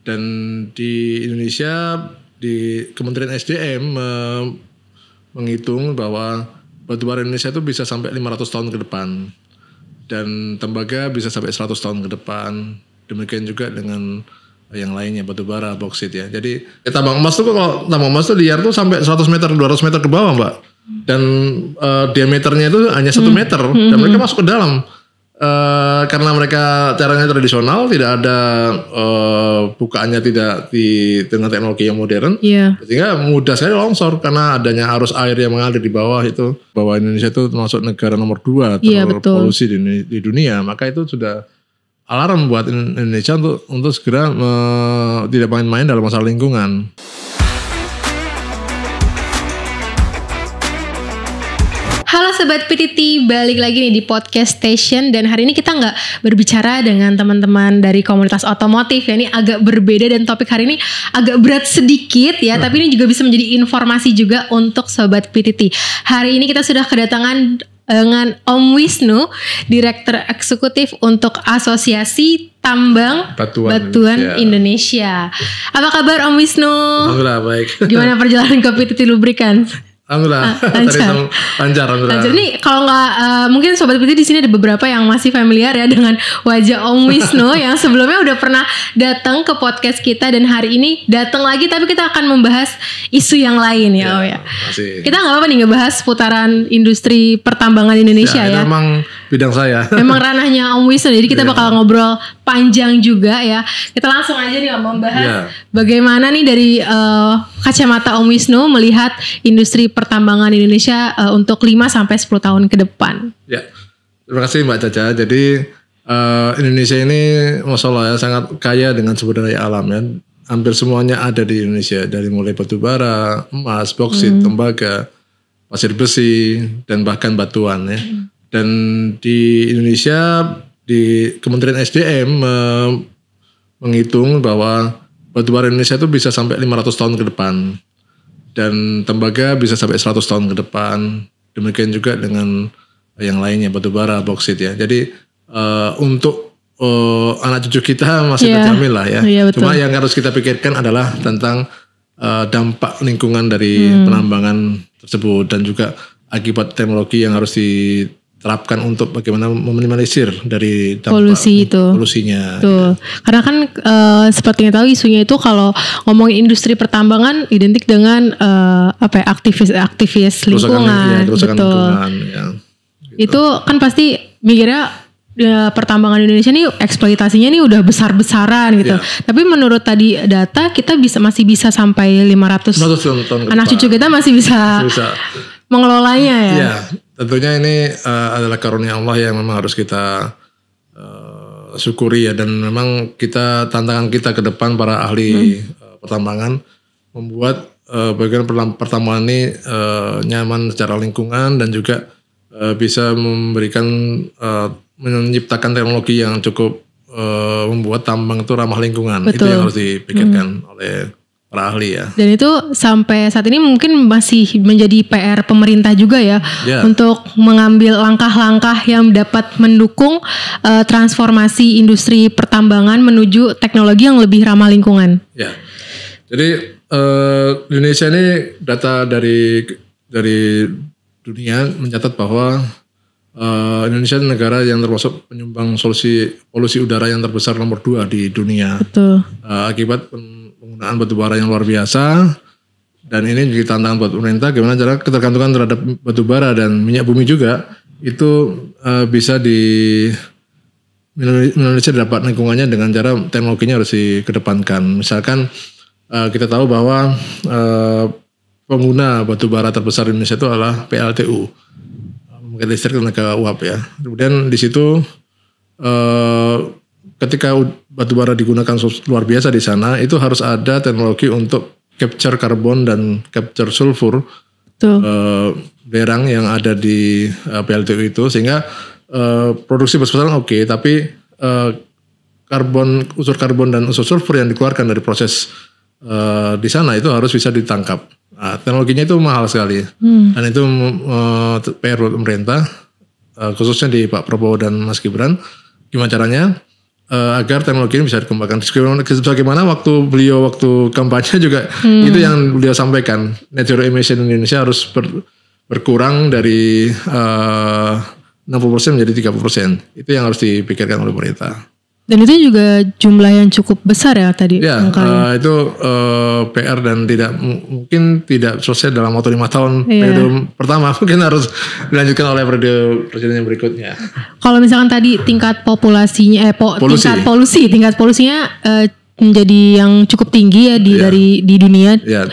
Dan di Indonesia, di Kementerian SDM menghitung bahwa batubara Indonesia itu bisa sampai 500 tahun ke depan. Dan tembaga bisa sampai 100 tahun ke depan. Demikian juga dengan yang lainnya, batubara, boksit ya. Jadi tambang emas tuh, kalau tambang emas tuh liar tuh sampai 100 meter, 200 meter ke bawah, Mbak. Dan diameternya itu hanya 1 meter. Dan mereka masuk ke dalam. Karena mereka caranya tradisional, tidak ada bukaannya tidak dengan teknologi yang modern, sehingga mudah sekali longsor karena adanya arus air yang mengalir di bawah itu. Bahwa Indonesia itu termasuk negara nomor 2 terpolusi di dunia, maka itu sudah alarm buat Indonesia untuk segera tidak main-main dalam masalah lingkungan. Halo Sobat PTT, balik lagi nih di Podcast Station. Dan hari ini kita nggak berbicara dengan teman-teman dari komunitas otomotif ya. Ini agak berbeda dan topik hari ini agak berat sedikit ya. Tapi ini juga bisa menjadi informasi juga untuk Sobat PTT. Hari ini kita sudah kedatangan dengan Om Wisnu, Direktur Eksekutif untuk Asosiasi Tambang Batuan Indonesia. Apa kabar Om Wisnu? Alhamdulillah baik. Gimana perjalanan ke PTT Lubricants? Alhamdulillah, lancar. Lancar nih, kalau nggak mungkin Sobat PT di sini ada beberapa yang masih familiar ya dengan wajah Om Wisnu yang sebelumnya udah pernah datang ke podcast kita dan hari ini datang lagi, tapi kita akan membahas isu yang lain ya, Om ya. Kita nggak apa-apa nih ngebahas putaran industri pertambangan Indonesia ya. Memang bidang saya. Memang ranahnya Om Wisnu, jadi kita bakal ngobrol panjang juga ya. Kita langsung aja nih Om membahas bagaimana nih dari kacamata Om Wisnu melihat industri pertambangan Indonesia untuk 5-10 tahun ke depan. Ya, terima kasih Mbak Caca. Jadi Indonesia ini Masya Allah ya, sangat kaya dengan sumber daya alam ya. Hampir semuanya ada di Indonesia, dari mulai batubara, emas, boksit, tembaga, pasir besi, dan bahkan batuan ya. Dan di Indonesia, di Kementerian SDM menghitung bahwa batubara Indonesia itu bisa sampai 500 tahun ke depan. Dan tembaga bisa sampai 100 tahun ke depan. Demikian juga dengan yang lainnya, batubara, boksit ya. Jadi untuk anak cucu kita masih terjamin lah ya. Cuma yang harus kita pikirkan adalah tentang dampak lingkungan dari penambangan tersebut. Dan juga akibat teknologi yang harus diterapkan untuk bagaimana meminimalisir dari dampak polusinya. Betul. Karena kan seperti yang tahu isunya itu kalau ngomongin industri pertambangan identik dengan aktivis lingkungan. Kerusakan lingkungan ya. Gitu. Itu kan pasti mikirnya pertambangan Indonesia nih eksploitasinya nih udah besar-besaran gitu. Tapi menurut tadi data kita masih bisa sampai 500 tahun anak cucu kita masih bisa mengelolanya ya. Iya, tentunya ini adalah karunia Allah yang memang harus kita syukuri ya. Dan memang tantangan kita ke depan para ahli pertambangan membuat bagaimana pertambangan ini nyaman secara lingkungan dan juga bisa menciptakan teknologi yang cukup membuat tambang itu ramah lingkungan. Betul. Itu yang harus dipikirkan oleh para ahli ya. Dan itu sampai saat ini mungkin masih menjadi PR pemerintah juga ya, untuk mengambil langkah-langkah yang dapat mendukung transformasi industri pertambangan menuju teknologi yang lebih ramah lingkungan. Ya. Jadi Indonesia ini data dari dunia mencatat bahwa Indonesia negara yang termasuk penyumbang polusi udara yang terbesar nomor 2 di dunia. Betul. Akibat penggunaan batubara yang luar biasa, dan ini jadi tantangan buat pemerintah gimana cara ketergantungan terhadap batubara dan minyak bumi juga itu bisa Indonesia dapat lingkungannya dengan cara teknologinya harus dikedepankan. Misalkan kita tahu bahwa pengguna batubara terbesar di Indonesia itu adalah PLTU, pembangkit listrik tenaga uap ya. Kemudian di situ ketika batubara digunakan luar biasa di sana, itu harus ada teknologi untuk capture karbon dan capture sulfur belerang yang ada di PLTU itu, sehingga produksi besar-besaran oke, tapi unsur karbon dan unsur sulfur yang dikeluarkan dari proses di sana itu harus bisa ditangkap. Nah, teknologinya itu mahal sekali, dan itu PR buat pemerintah, khususnya di Pak Prabowo dan Mas Gibran. Gimana caranya agar teknologi ini bisa dikembangkan. Sebagaimana waktu kampanye juga itu yang beliau sampaikan, net zero emission Indonesia harus berkurang dari 60% menjadi 30%. Itu yang harus dipikirkan oleh pemerintah. Dan itu juga jumlah yang cukup besar ya tadi. Ya, itu PR dan mungkin tidak selesai dalam waktu 5 tahun periode pertama, mungkin harus dilanjutkan oleh periode presiden yang berikutnya. Kalau misalkan tadi tingkat populasinya, tingkat polusinya menjadi yang cukup tinggi ya di dunia. Ya,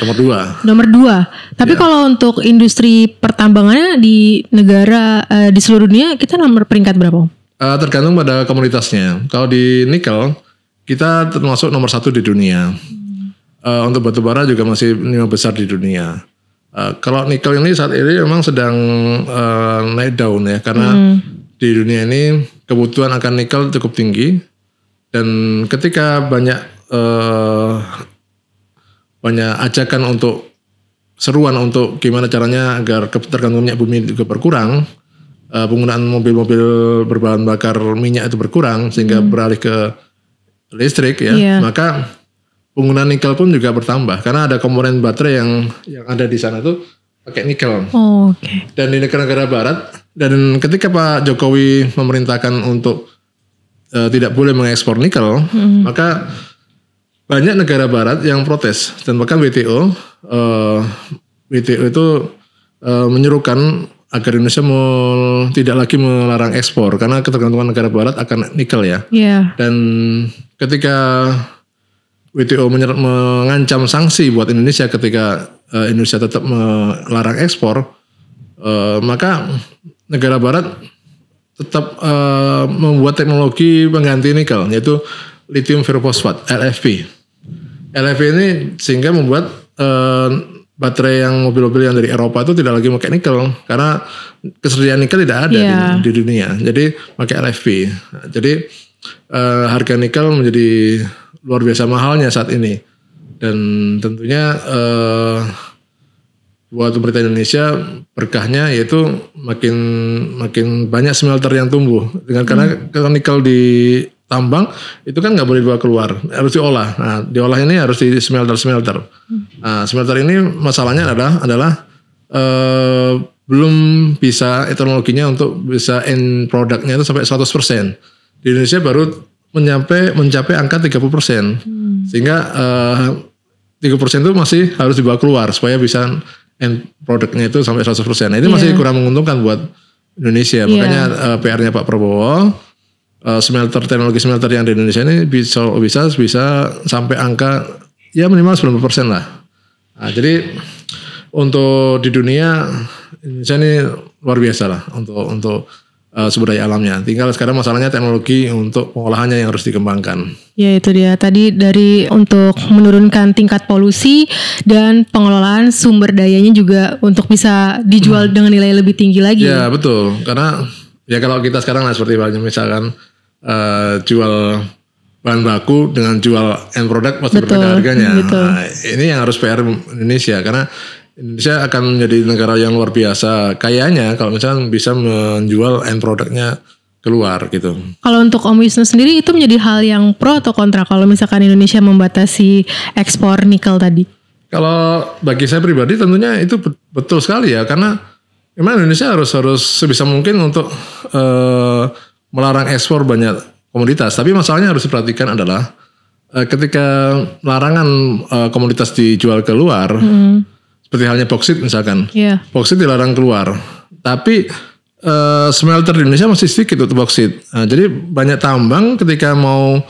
nomor 2. Tapi kalau untuk industri pertambangannya di negara di seluruh dunia kita nomor peringkat berapa? Tergantung pada komoditasnya. Kalau di nikel kita termasuk nomor 1 di dunia. Untuk batu bara juga masih 5 besar di dunia. Kalau nikel ini saat ini memang sedang naik daun ya, karena di dunia ini kebutuhan akan nikel cukup tinggi, dan ketika banyak ajakan untuk seruan untuk gimana caranya agar ketergantungan minyak bumi juga berkurang, penggunaan mobil-mobil berbahan bakar minyak itu berkurang sehingga beralih ke listrik ya, maka penggunaan nikel pun juga bertambah karena ada komponen baterai yang ada di sana itu pakai nikel. Dan di negara-negara barat, dan ketika Pak Jokowi memerintahkan untuk tidak boleh mengekspor nikel, maka banyak negara barat yang protes, dan bahkan WTO itu menyerukan agar Indonesia tidak lagi melarang ekspor karena ketergantungan negara barat akan nikel ya. Dan ketika WTO mengancam sanksi buat Indonesia ketika Indonesia tetap melarang ekspor, maka negara barat tetap membuat teknologi pengganti nikel, yaitu lithium ferrofosfat (LFP). LFP ini sehingga membuat baterai yang mobil-mobil yang dari Eropa itu tidak lagi pakai nikel karena kesediaan nikel tidak ada di dunia. Jadi pakai LFP. Jadi harga nikel menjadi luar biasa mahalnya saat ini. Dan tentunya buat pemerintah Indonesia berkahnya yaitu makin banyak smelter yang tumbuh. Karena kalau nikel ditambang itu kan nggak boleh dibawa keluar, harus diolah. Nah, diolah ini harus di smelter. Nah, smelter ini masalahnya adalah belum bisa teknologinya untuk bisa end produknya itu sampai 100%. Di Indonesia baru mencapai angka 30%. Sehingga 30% itu masih harus dibawa keluar supaya bisa end produknya itu sampai 100%. Nah, ini masih kurang menguntungkan buat Indonesia. Makanya PR-nya Pak Prabowo, teknologi smelter yang di Indonesia ini bisa sampai angka ya minimal 90% lah. Nah, jadi untuk di dunia Indonesia ini luar biasa lah untuk sumber daya alamnya. Tinggal sekarang masalahnya teknologi untuk pengolahannya yang harus dikembangkan. Ya itu dia tadi untuk menurunkan tingkat polusi dan pengelolaan sumber dayanya juga untuk bisa dijual dengan nilai lebih tinggi lagi. Ya betul, karena ya kalau kita sekarang lah seperti misalkan jual bahan baku dengan jual end product pasti berbeda harganya. Nah, ini yang harus PR Indonesia karena Indonesia akan menjadi negara yang luar biasa kayanya kalau misalnya bisa menjual end produknya keluar gitu. Kalau untuk Om Wisnu sendiri itu menjadi hal yang pro atau kontra kalau misalkan Indonesia membatasi ekspor nikel tadi? Kalau bagi saya pribadi tentunya itu betul sekali ya, karena memang Indonesia harus sebisa mungkin untuk melarang ekspor banyak komoditas. Tapi masalahnya harus diperhatikan adalah ketika larangan komoditas dijual keluar, seperti halnya boksit misalkan, boksit dilarang keluar, tapi smelter di Indonesia masih sedikit untuk boksit. Nah, jadi banyak tambang ketika mau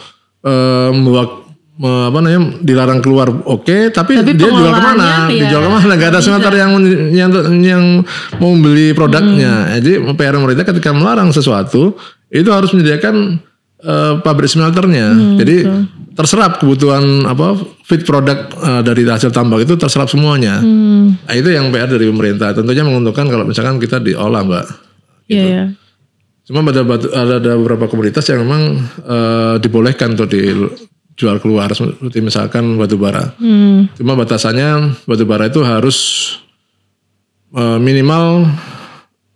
dilarang keluar, tapi dia jual kemana? Dijual kemana? Gak ada smelter yang mau beli produknya. Jadi PR pemerintah ketika melarang sesuatu itu harus menyediakan pabrik smelternya. Jadi terserap kebutuhan feed produk dari hasil tambang itu terserap semuanya. Nah, itu yang PR dari pemerintah. Tentunya menguntungkan kalau misalkan kita diolah, Mbak. Gitu. Cuma ada beberapa komoditas yang memang dibolehkan untuk dijual keluar, seperti misalkan batu bara. Cuma batasannya batu bara itu harus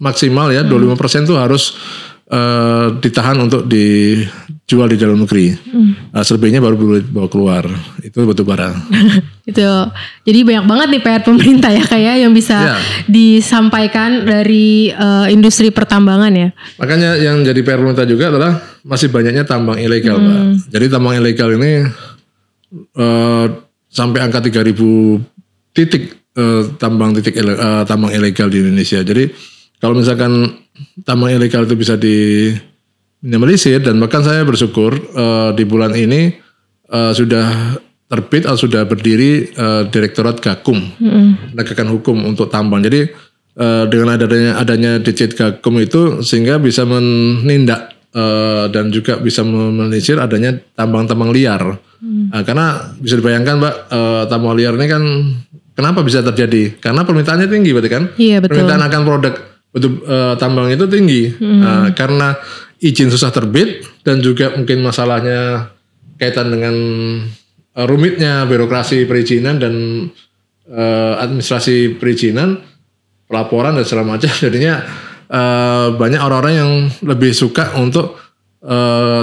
maksimal ya 25% itu harus ditahan untuk jual di dalam negeri. Selebihnya baru bawa keluar. Itu batu bara. Itu. Jadi banyak banget nih PR pemerintah ya kayak yang bisa disampaikan dari industri pertambangan ya. Makanya yang jadi PR pemerintah juga adalah masih banyaknya tambang ilegal, Mbak. Jadi tambang ilegal ini sampai angka 3.000 titik tambang ilegal di Indonesia. Jadi kalau misalkan tambang ilegal itu bisa minimalisir, dan bahkan saya bersyukur di bulan ini sudah terbit atau sudah berdiri Direktorat Gakum, penegakan hukum untuk tambang. Jadi dengan adanya Ditjen Gakum itu sehingga bisa menindak dan juga bisa menelisir adanya tambang-tambang liar. Karena bisa dibayangkan, Mbak, tambang liar ini kan kenapa bisa terjadi? Karena permintaannya tinggi, berarti kan? Iya, betul. Permintaan akan produk tambang itu tinggi. Karena izin susah terbit dan juga mungkin masalahnya kaitan dengan rumitnya birokrasi perizinan dan administrasi perizinan, pelaporan dan segala macam. Jadinya banyak orang-orang yang lebih suka untuk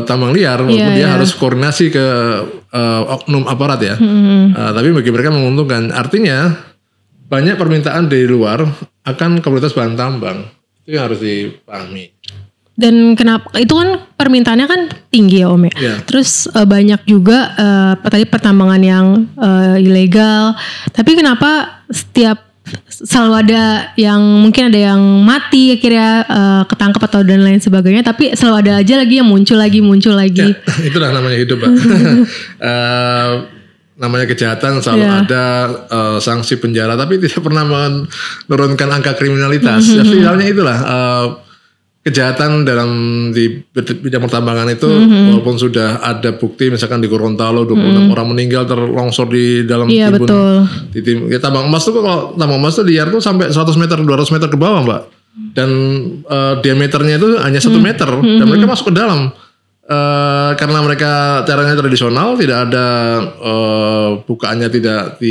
tambang liar, walaupun dia harus koordinasi ke oknum aparat ya. Tapi bagi mereka menguntungkan. Artinya banyak permintaan dari luar akan komoditas bahan tambang. Itu yang harus dipahami. Dan kenapa itu kan permintaannya kan tinggi ya Om ya. Terus banyak juga tadi pertambangan yang ilegal. Tapi kenapa setiap selalu ada yang mungkin ada yang mati akhirnya ketangkap atau dan lain sebagainya, tapi selalu ada aja lagi yang muncul lagi. Ya, itulah namanya hidup, Pak. Namanya kejahatan selalu ada sanksi penjara, tapi tidak pernah menurunkan angka kriminalitas. Jadi halnya itulah kejahatan di bidang pertambangan itu, walaupun sudah ada bukti misalkan di Gorontalo 26 orang meninggal terlongsor di dalam timbun. Betul. Tambang emas tuh, kalau tambang emas tuh liar tuh sampai 100 meter 200 meter ke bawah, Mbak. Dan diameternya itu hanya 1 meter dan mereka masuk ke dalam. Karena mereka caranya tradisional, tidak ada bukaannya tidak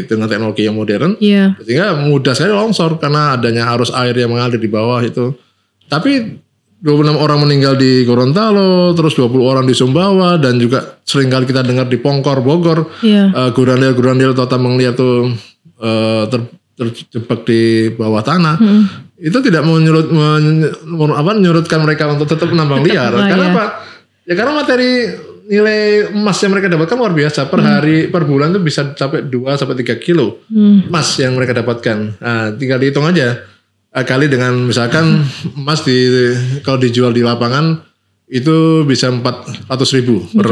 dengan teknologi yang modern, sehingga mudah sekali longsor karena adanya arus air yang mengalir di bawah itu. Tapi 26 orang meninggal di Gorontalo, terus 20 orang di Sumbawa, dan juga seringkali kita dengar di Pongkor, Bogor, gurandil atau tambang liar itu terjebak di bawah tanah. Itu tidak menyurutkan mereka untuk tetap menambang liar. Karena apa? Ya karena materi nilai emas yang mereka dapatkan luar biasa. Per hari, per bulan itu bisa sampai 2-3 kilo emas yang mereka dapatkan. Nah, tinggal dihitung aja. Kali dengan misalkan emas kalau dijual di lapangan itu bisa 400.000 per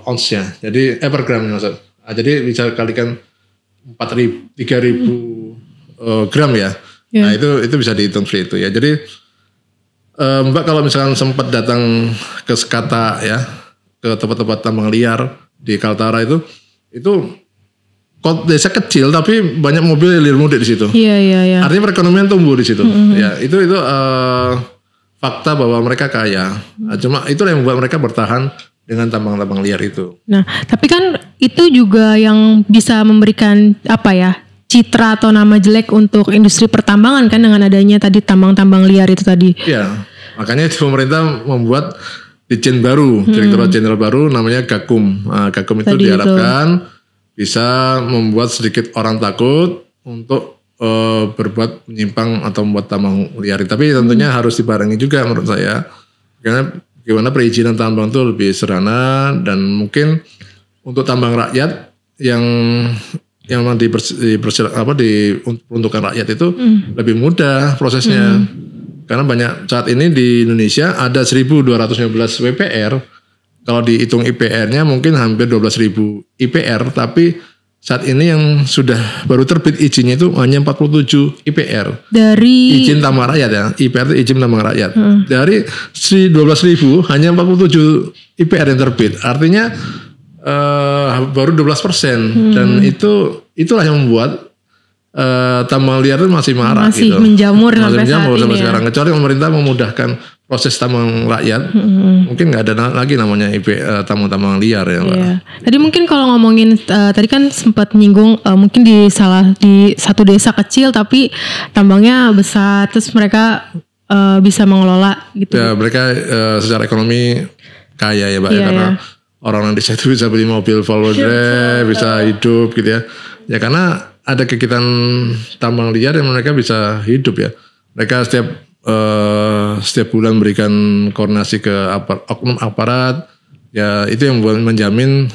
ounce-nya. Jadi per gram maksud. Jadi bisa kalikan 3.000 gram ya. Nah itu bisa dihitung seperti itu ya. Jadi Mbak kalau misalkan sempat datang ke Sekata ya, ke tempat-tempat tambang liar di Kaltara itu desa kecil tapi banyak mobil hilir mudik di situ. Iya. Artinya perekonomian tumbuh di situ. Ya, itu fakta bahwa mereka kaya. Cuma itulah yang membuat mereka bertahan dengan tambang-tambang liar itu. Nah, tapi kan itu juga yang bisa memberikan citra atau nama jelek untuk industri pertambangan kan dengan adanya tadi tambang-tambang liar itu tadi. Iya. Makanya pemerintah membuat Ditjen baru, Direktorat Jenderal baru namanya Gakum. Gakum itu diharapkan bisa membuat sedikit orang takut untuk berbuat menyimpang atau membuat tambang liar. Tapi tentunya harus dibarengi juga menurut saya. Karena bagaimana perizinan tambang itu lebih sederhana, dan mungkin untuk tambang rakyat yang diperuntukkan rakyat itu lebih mudah prosesnya. Karena banyak saat ini di Indonesia ada 1.215 WPR. Kalau dihitung IPR-nya mungkin hampir 12.000 IPR, tapi saat ini yang sudah baru terbit izinnya itu hanya 47 IPR. Dari izin tambang rakyat ya, IPR itu izin tambang rakyat. Dari 12.000 hanya 47 IPR yang terbit. Artinya baru 12%. Dan itulah yang membuat tambang liar itu masih marak gitu. Menjamur sampai sekarang. Kecuali pemerintah memudahkan proses tambang rakyat, mungkin nggak ada lagi namanya tambang-tambang liar ya, Mbak. Iya. Tadi mungkin kalau ngomongin tadi kan sempat nyinggung mungkin di satu desa kecil tapi tambangnya besar, terus mereka bisa mengelola gitu. Ya mereka secara ekonomi kaya ya Mbak Iya, karena orang desa itu bisa beli mobil Volvo Drive, bisa hidup gitu ya. Ya karena ada kegiatan tambang liar yang mereka bisa hidup ya. Mereka setiap bulan berikan koordinasi ke oknum aparat. Ya itu yang menjamin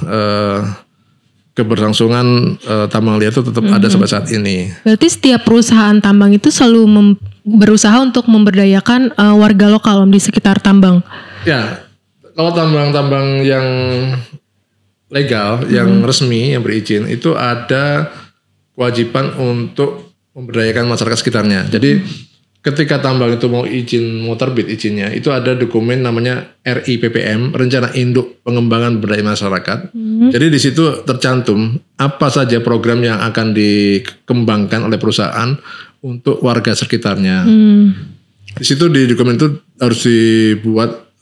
keberlangsungan tambang liar itu tetap ada sampai saat ini. Berarti setiap perusahaan tambang itu selalu berusaha untuk memberdayakan warga lokal di sekitar tambang. Ya, kalau tambang-tambang yang legal, yang resmi, yang berizin, itu ada kewajiban untuk memberdayakan masyarakat sekitarnya. Jadi ketika tambang itu mau terbit izinnya, itu ada dokumen namanya RIPPM, Rencana Induk Pengembangan Pemberdayaan Masyarakat. Jadi di situ tercantum apa saja program yang akan dikembangkan oleh perusahaan untuk warga sekitarnya. Di situ di dokumen itu harus dibuat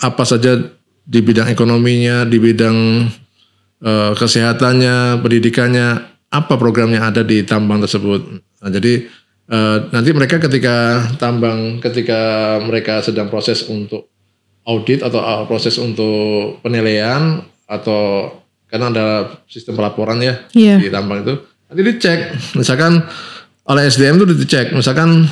apa saja di bidang ekonominya, di bidang kesehatannya, pendidikannya, apa program yang ada di tambang tersebut. Nah, jadi nanti mereka ketika mereka sedang proses untuk audit atau proses untuk penilaian atau karena ada sistem pelaporan ya di tambang itu, nanti dicek misalkan oleh SDM itu dicek misalkan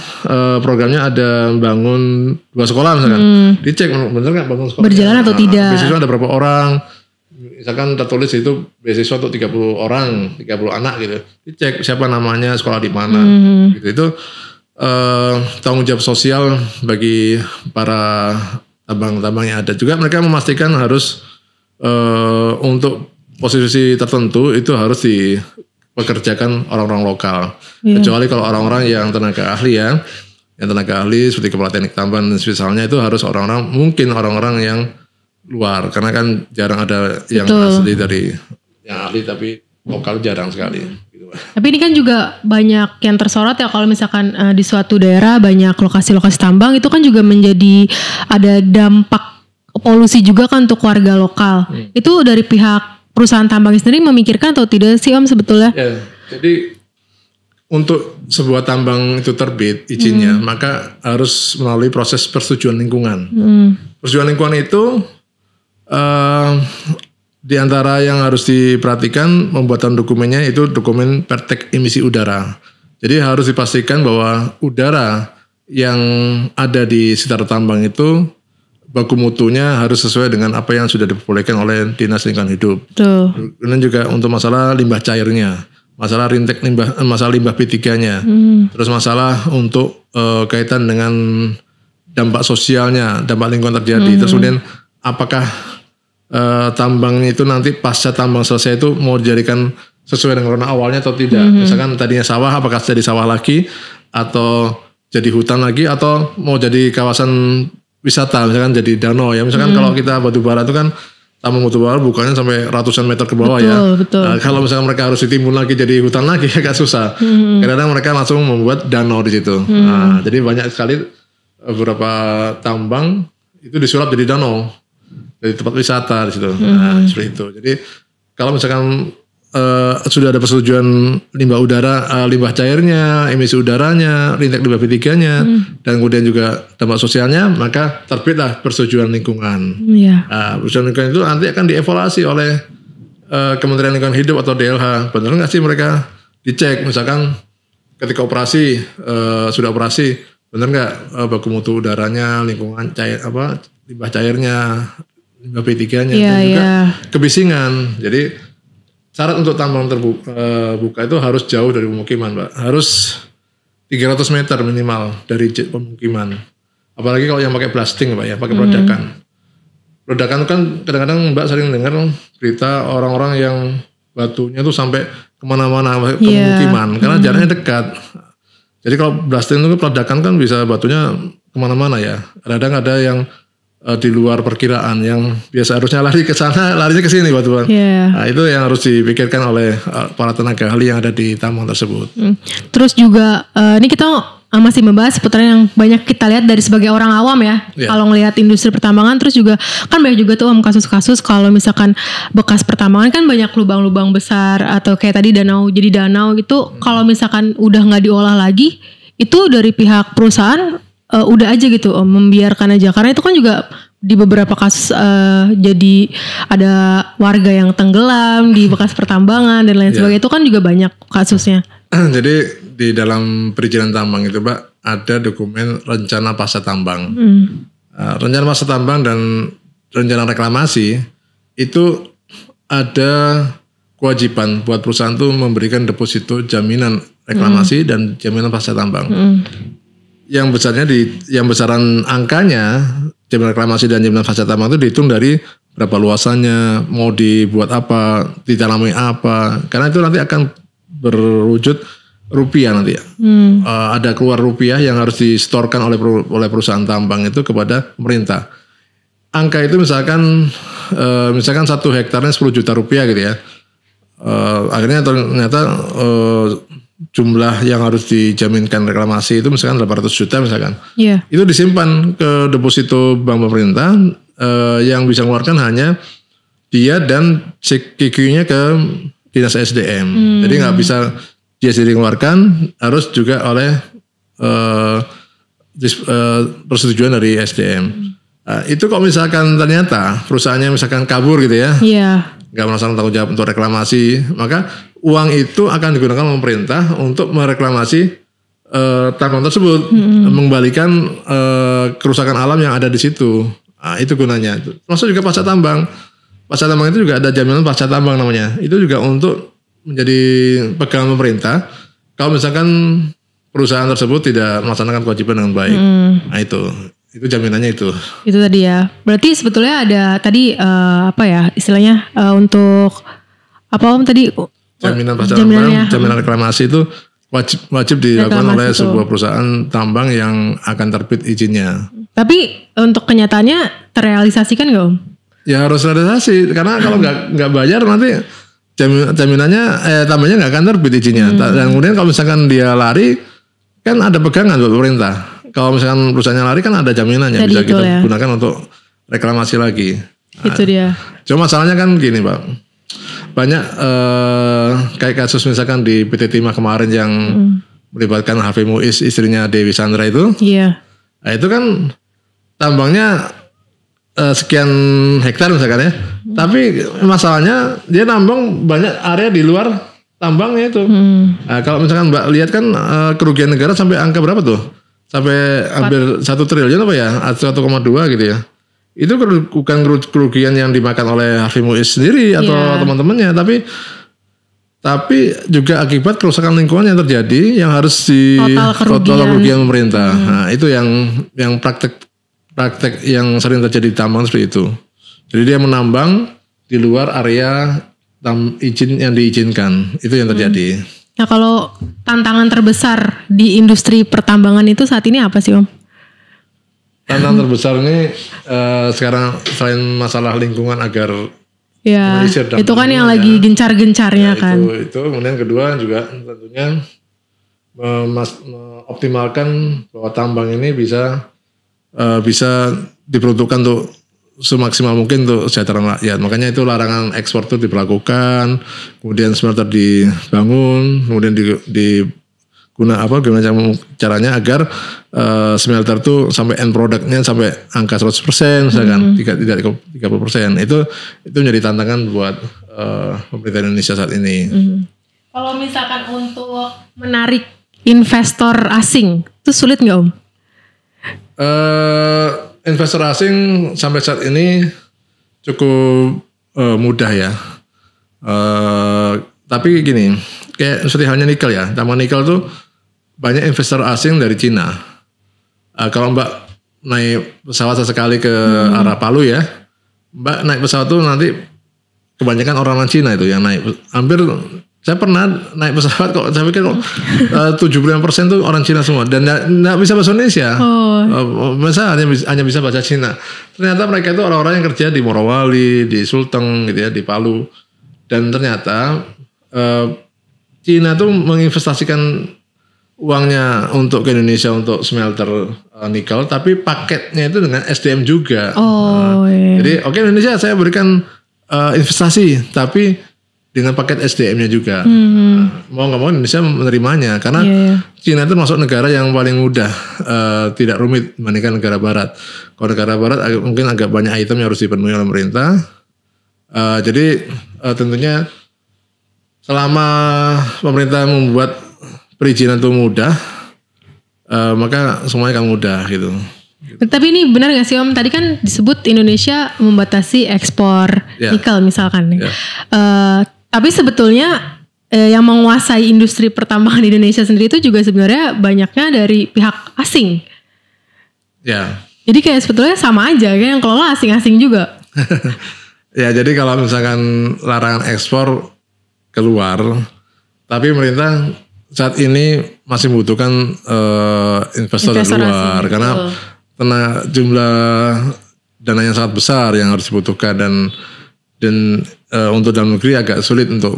programnya ada bangun 2 sekolah misalkan, dicek benar nggak bangun sekolah berjalan atau tidak, beasiswa ada berapa orang. Misalkan tertulis itu beasiswa untuk 30 orang, 30 anak gitu. Dicek siapa namanya, sekolah di mana. Gitu. Itu tanggung jawab sosial bagi para tambang-tambang yang ada. Juga mereka memastikan harus untuk posisi tertentu itu harus dipekerjakan orang-orang lokal. Kecuali kalau orang-orang yang tenaga ahli ya. Yang tenaga ahli seperti Kepala Teknik Tambang misalnya itu harus orang-orang yang luar, karena kan jarang ada yang asli dari yang ahli tapi lokal jarang sekali. Gitu. Tapi ini kan juga banyak yang tersorot ya kalau misalkan di suatu daerah banyak lokasi-lokasi tambang itu kan juga menjadi ada dampak polusi juga kan untuk warga lokal. Itu dari pihak perusahaan tambang sendiri memikirkan atau tidak sih Om sebetulnya? Ya, jadi untuk sebuah tambang itu terbit izinnya maka harus melalui proses persetujuan lingkungan. Persetujuan lingkungan itu di antara yang harus diperhatikan pembuatan dokumennya itu dokumen praktek emisi udara. Jadi harus dipastikan bahwa udara yang ada di sekitar tambang itu baku mutunya harus sesuai dengan apa yang sudah diperbolehkan oleh Dinas Lingkungan Hidup. Kemudian juga untuk masalah limbah cairnya, masalah rintek limbah, masalah limbah P3-nya, terus masalah untuk kaitan dengan dampak sosialnya, dampak lingkungan terjadi. Terus kemudian apakah tambangnya itu nanti pasca tambang selesai itu mau dijadikan sesuai dengan rencana awalnya atau tidak. Misalkan tadinya sawah, apakah jadi sawah lagi atau jadi hutan lagi atau mau jadi kawasan wisata, misalkan jadi danau ya. Misalkan kalau kita batubara itu kan tambang batubara bukannya sampai ratusan meter ke bawah betul. Nah, kalau misalkan mereka harus ditimbun lagi jadi hutan lagi agak susah. Kadang-kadang mereka langsung membuat danau di situ. Nah, jadi banyak sekali beberapa tambang itu disulap jadi danau. Dari tempat wisata di situ. Nah, seperti itu. Jadi kalau misalkan sudah ada persetujuan limbah udara, limbah cairnya, emisi udaranya, rintek limbah P3-nya, dan kemudian juga dampak sosialnya, maka terbitlah persetujuan lingkungan. Nah, persetujuan lingkungan itu nanti akan dievaluasi oleh Kementerian Lingkungan Hidup atau DLH. Benar nggak sih mereka dicek, misalkan ketika operasi sudah operasi, benar nggak baku mutu udaranya, lingkungan cair limbah cairnya, limbah P3-nya, dan juga kebisingan. Jadi syarat untuk tambang terbuka itu harus jauh dari pemukiman, Mbak. Harus 300 meter minimal dari pemukiman. Apalagi kalau yang pakai blasting, Mbak ya, pakai peledakan. Peledakan kan kadang-kadang Mbak sering dengar berita orang-orang yang batunya tuh sampai kemana-mana ke pemukiman karena jaraknya dekat. Jadi kalau blasting itu peledakan kan bisa batunya kemana-mana ya. Kadang ada yang di luar perkiraan yang biasa harusnya lari ke sana, larinya ke sini batuan. Nah, itu yang harus dipikirkan oleh para tenaga ahli yang ada di tambang tersebut. Terus juga ini kita masih membahas seputar yang banyak kita lihat dari sebagai orang awam ya. Kalau ngelihat industri pertambangan, terus juga kan banyak juga tuh kasus-kasus kalau misalkan bekas pertambangan kan banyak lubang-lubang besar atau kayak tadi danau jadi danau gitu. Kalau misalkan udah nggak diolah lagi, itu dari pihak perusahaan udah aja gitu Om, membiarkan aja, karena itu kan juga di beberapa kasus jadi ada warga yang tenggelam di bekas pertambangan dan lain sebagainya, itu kan juga banyak kasusnya. Jadi di dalam perizinan tambang itu Pak ada dokumen rencana pasca tambang. Rencana pasca tambang dan rencana reklamasi itu ada kewajiban buat perusahaan tuh memberikan deposito jaminan reklamasi dan jaminan pasca tambang. Yang besarnya yang besaran angkanya jaminan reklamasi dan jaminan pasca tambang itu dihitung dari berapa luasannya, mau dibuat apa, ditanami apa. Karena itu nanti akan berwujud rupiah nanti ya. Ada keluar rupiah yang harus disetorkan oleh perusahaan tambang itu kepada pemerintah. Angka itu misalkan 1 hektarnya 10 juta rupiah gitu ya. Akhirnya ternyata jumlah yang harus dijaminkan reklamasi itu misalkan 800 juta misalkan. Itu disimpan ke deposito bank pemerintah yang bisa mengeluarkan hanya dia dan CQQ-nya ke Dinas SDM. Jadi nggak bisa dia sendiri mengeluarkan, harus juga oleh persetujuan dari SDM. Itu kok misalkan ternyata perusahaannya misalkan kabur gitu ya. Nggak melaksanakan tanggung jawab untuk reklamasi, maka uang itu akan digunakan oleh pemerintah untuk mereklamasi tambang tersebut, mengembalikan kerusakan alam yang ada di situ. Itu gunanya. Termasuk juga pasca tambang. Pasca tambang itu juga ada jaminan pasca tambang namanya. Itu juga untuk menjadi pegangan pemerintah. Kalau misalkan perusahaan tersebut tidak melaksanakan kewajiban dengan baik, nah itu jaminannya itu. Itu tadi ya. Berarti sebetulnya ada tadi apa ya istilahnya untuk apa Om tadi? Jaminan pasca tambang, jaminan reklamasi itu wajib dilakukan oleh sebuah perusahaan tambang yang akan terbit izinnya. Tapi untuk kenyataannya terrealisasikan nggak Om? Ya harus realisasi, karena kalau nggak bayar nanti jaminannya tambahnya nggak akan terbit izinnya. Dan kemudian kalau misalkan dia lari, kan ada pegangan buat pemerintah. Kalau misalkan perusahaannya lari kan ada jaminannya, bisa kita gunakan untuk reklamasi lagi. Itu dia. Cuma masalahnya kan gini Pak, banyak kayak kasus misalkan di PT Timah kemarin yang melibatkan Harvey Muiz, istrinya Dewi Sandra itu. Nah, itu kan tambangnya sekian hektar misalkan ya. Tapi masalahnya dia nambang banyak area di luar tambangnya itu. Nah, kalau misalkan Mbak lihat kan kerugian negara sampai angka berapa tuh? Sampai hampir 1 triliun apa ya? 1,2 gitu ya. Itu bukan kerugian yang dimakan oleh Harvey Muiz sendiri atau teman-temannya, tapi juga akibat kerusakan lingkungan yang terjadi yang harus total kerugian pemerintah. Nah, itu yang praktek yang sering terjadi di tambang seperti itu. Jadi dia menambang di luar area izin yang diizinkan, itu yang terjadi. Nah kalau tantangan terbesar di industri pertambangan itu saat ini apa sih Om? Tantangan terbesar ini sekarang selain masalah lingkungan agar itu kan yang lagi gencar-gencarnya kan. Itu kemudian kedua juga tentunya mengoptimalkan bahwa tambang ini bisa diperuntukkan untuk semaksimal mungkin untuk kesejahteraan rakyat. Makanya itu larangan ekspor itu diberlakukan, kemudian smelter dibangun, kemudian gimana caranya agar smelter itu sampai end produknya sampai angka 100% misalkan, tidak 30%. Itu menjadi tantangan buat pemerintah Indonesia saat ini. Kalau misalkan untuk menarik investor asing, itu sulit nggak Om? Investor asing sampai saat ini cukup mudah ya. Tapi gini, kayak seperti halnya nikel ya. Tambang nikel tuh banyak investor asing dari Cina. Kalau Mbak naik pesawat sesekali ke arah Palu ya, Mbak naik pesawat tuh nanti kebanyakan orang Cina itu yang naik. Hampir saya pernah naik pesawat kok, saya pikir kok 75% tuh orang Cina semua dan nggak bisa bahasa Indonesia. Masa hanya bisa bahasa Cina. Ternyata mereka itu orang-orang yang kerja di Morowali, di Sulteng gitu ya, di Palu. Dan ternyata Cina tuh menginvestasikan uangnya untuk ke Indonesia untuk smelter nikel, tapi paketnya itu dengan SDM juga. Jadi Indonesia saya berikan investasi, tapi dengan paket SDM-nya juga. Mau nggak mau Indonesia menerimanya karena Cina itu masuk negara yang paling mudah, tidak rumit dibandingkan negara Barat. Kalau negara Barat mungkin agak banyak item yang harus dipenuhi oleh pemerintah. Jadi tentunya selama pemerintah membuat perizinan itu mudah, maka semuanya akan mudah gitu. Tapi ini benar gak sih Om? Tadi kan disebut Indonesia membatasi ekspor nikel misalkan. Tapi sebetulnya yang menguasai industri pertambangan di Indonesia sendiri itu juga sebenarnya banyaknya dari pihak asing. Ya. Jadi kayak sebetulnya sama aja kan, yang kelola asing-asing juga. Ya, jadi kalau misalkan larangan ekspor keluar, tapi pemerintah saat ini masih membutuhkan investor dari luar asing, karena jumlah dana yang sangat besar yang harus dibutuhkan dan untuk dalam negeri agak sulit untuk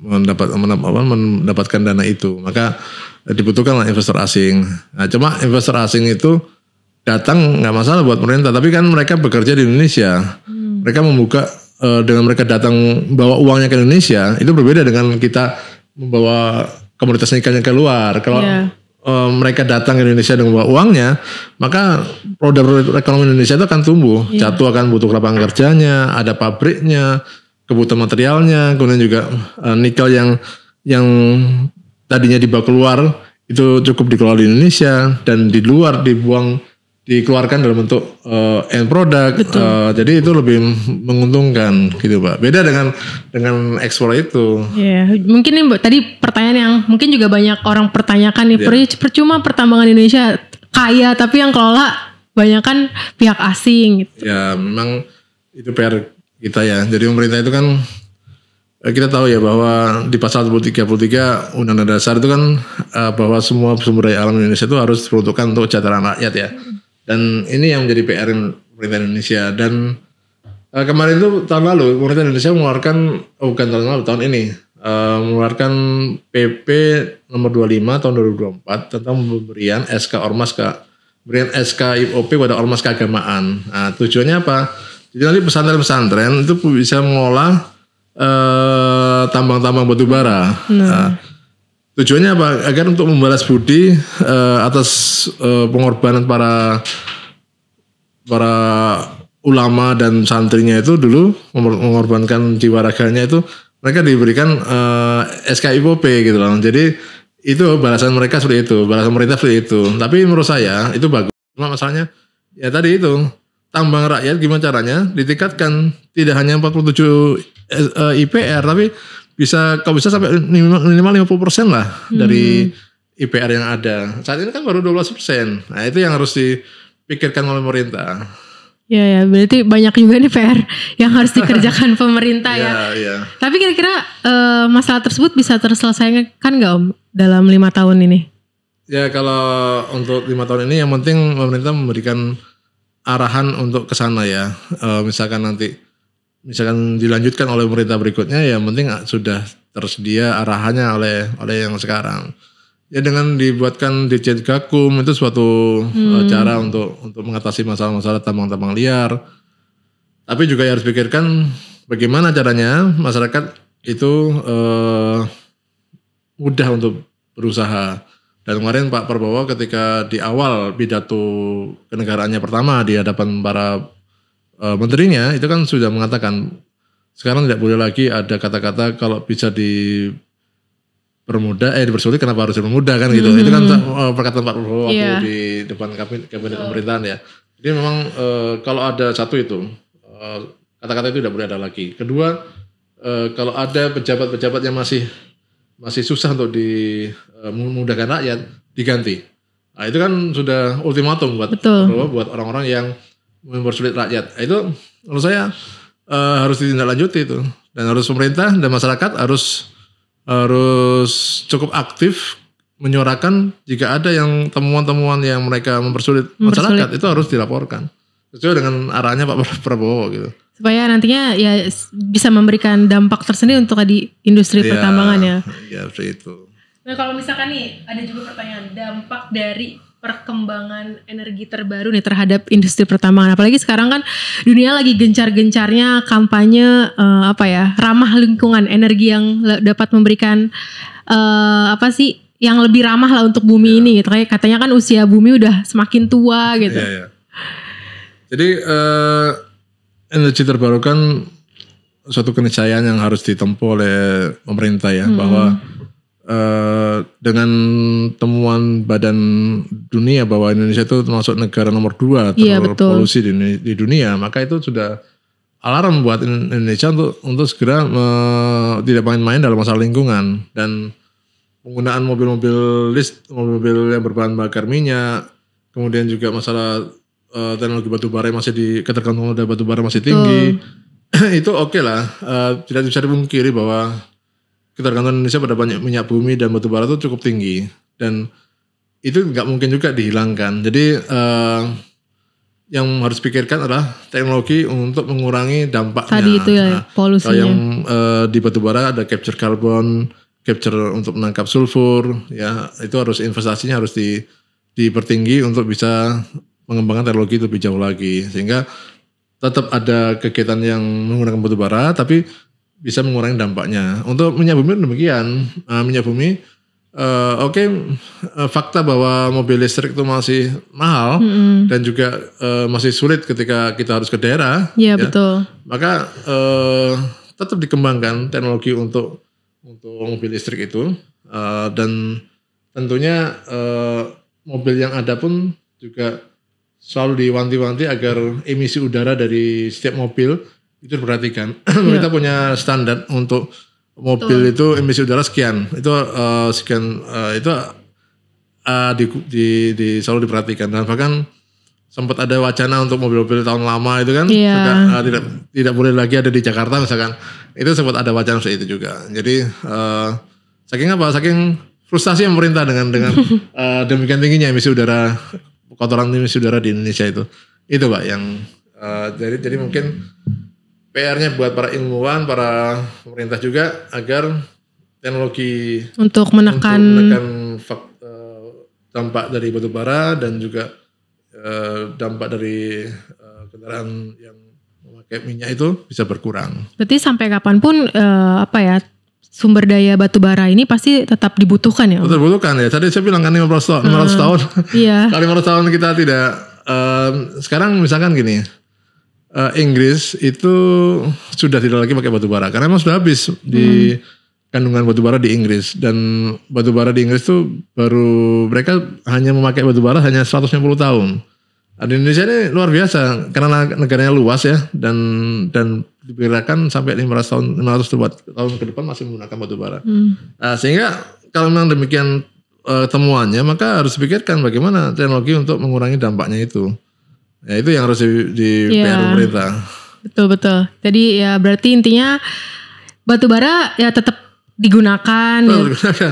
mendapatkan dana itu, maka dibutuhkanlah investor asing. Nah, cuma investor asing itu datang nggak masalah buat pemerintah, tapi kan mereka bekerja di Indonesia, mereka membuka dengan mereka datang bawa uangnya ke Indonesia itu berbeda dengan kita membawa komoditas nikelnya keluar. Kalau mereka datang ke Indonesia dengan membawa uangnya, maka roda ekonomi Indonesia itu akan tumbuh. Jatuh akan butuh lapangan kerjanya, ada pabriknya, kebutuhan materialnya, kemudian juga nikel yang tadinya dibawa keluar itu cukup dikelola di Indonesia dan di luar dikeluarkan dalam bentuk end product. Jadi itu lebih menguntungkan gitu Pak. Beda dengan ekspor itu. Mungkin nih tadi pertanyaan yang mungkin juga banyak orang pertanyakan nih, percuma pertambangan Indonesia kaya tapi yang kelola banyak kan pihak asing gitu. Ya memang itu PR kita ya. Jadi pemerintah itu kan kita tahu ya bahwa di pasal 33 Undang-Undang Dasar itu kan bahwa semua sumber daya alam Indonesia itu harus diperuntukkan untuk kesejahteraan rakyat ya. Dan ini yang menjadi PR pemerintah Indonesia. Dan kemarin itu tahun lalu pemerintah Indonesia mengeluarkan, tahun ini mengeluarkan PP nomor 25 tahun 2024 tentang pemberian SK Ormas pemberian SK IOP pada ormas keagamaan. Nah, tujuannya apa? Jadi nanti pesantren-pesantren itu bisa mengolah tambang-tambang batu bara. Tujuannya apa? Agar untuk membalas budi atas pengorbanan para ulama dan santrinya itu dulu mengorbankan jiwa raganya itu, mereka diberikan SKIPP gitu loh. Jadi itu balasan mereka seperti itu, balasan pemerintah seperti itu. Tapi menurut saya itu bagus. Cuma masalahnya ya tadi itu tambang rakyat gimana caranya ditingkatkan, tidak hanya 47 IPR tapi kalau bisa sampai minimal 50% lah dari IPR yang ada. Saat ini kan baru 12%. Nah itu yang harus dipikirkan oleh pemerintah. Ya, berarti banyak juga nih PR yang harus dikerjakan pemerintah ya. Tapi kira-kira masalah tersebut bisa terselesaikan nggak Om dalam 5 tahun ini? Ya kalau untuk 5 tahun ini yang penting pemerintah memberikan arahan untuk ke sana ya. Misalkan dilanjutkan oleh pemerintah berikutnya, ya penting sudah tersedia arahannya oleh yang sekarang. Ya dengan dibuatkan Ditjen Gakum itu suatu cara untuk mengatasi masalah-masalah tambang-tambang liar. Tapi juga harus pikirkan bagaimana caranya masyarakat itu mudah untuk berusaha. Dan kemarin Pak Prabowo ketika di awal pidato kenegaraannya pertama di hadapan para menterinya itu kan sudah mengatakan sekarang tidak boleh lagi ada kata-kata kalau bisa dipersulit kenapa harus dipermudah kan gitu. Itu kan perkataan Pak Prabowo waktu di depan kabinet pemerintahan ya. Jadi memang kalau ada satu itu kata-kata itu tidak boleh ada lagi. Kedua kalau ada pejabat-pejabat yang masih susah untuk memudahkan rakyat diganti. Nah itu kan sudah ultimatum buat Prabowo, buat orang-orang yang mempersulit rakyat. Itu menurut saya harus ditindaklanjuti itu, dan harus pemerintah dan masyarakat harus cukup aktif menyuarakan jika ada yang temuan-temuan yang mereka mempersulit masyarakat itu harus dilaporkan sesuai dengan arahnya Pak Prabowo gitu. Supaya nantinya ya bisa memberikan dampak tersendiri untuk di industri pertambangan ya. Iya seperti itu. Nah kalau misalkan nih ada juga pertanyaan dampak dari perkembangan energi terbaru nih terhadap industri pertambangan. Apalagi sekarang kan dunia lagi gencar-gencarnya kampanye ramah lingkungan, energi yang dapat memberikan yang lebih ramah lah untuk bumi ini gitu. Kayak katanya kan usia bumi udah semakin tua gitu. Iya. Jadi energi terbarukan suatu keniscayaan yang harus ditempuh oleh pemerintah ya, bahwa dengan temuan Badan Dunia bahwa Indonesia itu termasuk negara nomor 2 terpolusi di dunia, maka itu sudah alarm buat Indonesia untuk segera tidak main-main dalam masalah lingkungan. Dan penggunaan mobil yang berbahan bakar minyak, kemudian juga masalah teknologi batubara masih ketergantungan dari batubara masih tinggi. Itu oke lah, tidak bisa dipungkiri bahwa ketergantungan Indonesia pada banyak minyak bumi dan batubara itu cukup tinggi, dan itu nggak mungkin juga dihilangkan. Jadi yang harus pikirkan adalah teknologi untuk mengurangi dampaknya. Tadi itu ya polusinya. Yang di batubara ada capture carbon, capture untuk menangkap sulfur, ya itu harus investasinya harus dipertinggi untuk bisa mengembangkan teknologi lebih jauh lagi, sehingga tetap ada kegiatan yang menggunakan batubara tapi bisa mengurangi dampaknya. Untuk minyak bumi demikian. Minyak bumi fakta bahwa mobil listrik itu masih mahal dan juga masih sulit ketika kita harus ke daerah. Iya, betul. Maka tetap dikembangkan teknologi untuk mobil listrik itu, dan tentunya mobil yang ada pun juga selalu diwanti-wanti agar emisi udara dari setiap mobil itu diperhatikan. Kita punya standar untuk mobil itu emisi udara sekian, itu selalu diperhatikan. Dan bahkan sempat ada wacana untuk mobil-mobil tahun lama itu kan tidak boleh lagi ada di Jakarta misalkan. Itu sempat ada wacana seperti itu juga. Jadi saking frustasi pemerintah dengan demikian tingginya kotoran emisi udara di Indonesia itu Pak yang jadi mungkin PR-nya buat para ilmuwan, para pemerintah juga agar teknologi untuk menekan dampak dari batubara dan juga dampak dari kendaraan yang memakai minyak itu bisa berkurang. Berarti sampai kapanpun sumber daya batubara ini pasti tetap dibutuhkan ya? Tetap dibutuhkan ya. Tadi saya bilang kan 500 tahun. Iya. Kalau 500 tahun kita tidak sekarang misalkan gini. Inggris itu sudah tidak lagi pakai batubara karena memang sudah habis di kandungan batubara di Inggris, dan batubara di Inggris itu baru mereka hanya memakai batubara hanya 150 tahun. Di Indonesia ini luar biasa karena negaranya luas ya, dan diperkirakan sampai 500 tahun ke depan masih menggunakan batubara. Sehingga kalau memang demikian temuannya, maka harus dipikirkan bagaimana teknologi untuk mengurangi dampaknya itu. Ya itu yang harus di PR pemerintah. Betul. Jadi ya berarti intinya batubara ya tetap digunakan.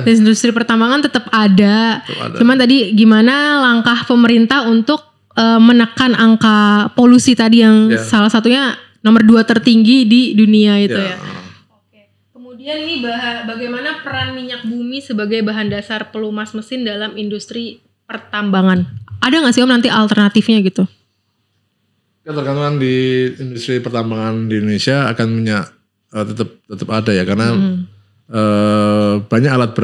Industri pertambangan tetap ada. Cuman tadi gimana langkah pemerintah untuk menekan angka polusi tadi yang salah satunya nomor 2 tertinggi di dunia itu ya. Oke. Kemudian nih bagaimana peran minyak bumi sebagai bahan dasar pelumas mesin dalam industri pertambangan? Ada nggak sih Om nanti alternatifnya gitu? Ketergantungan di industri pertambangan di Indonesia akan minyak tetap ada ya, karena banyak alat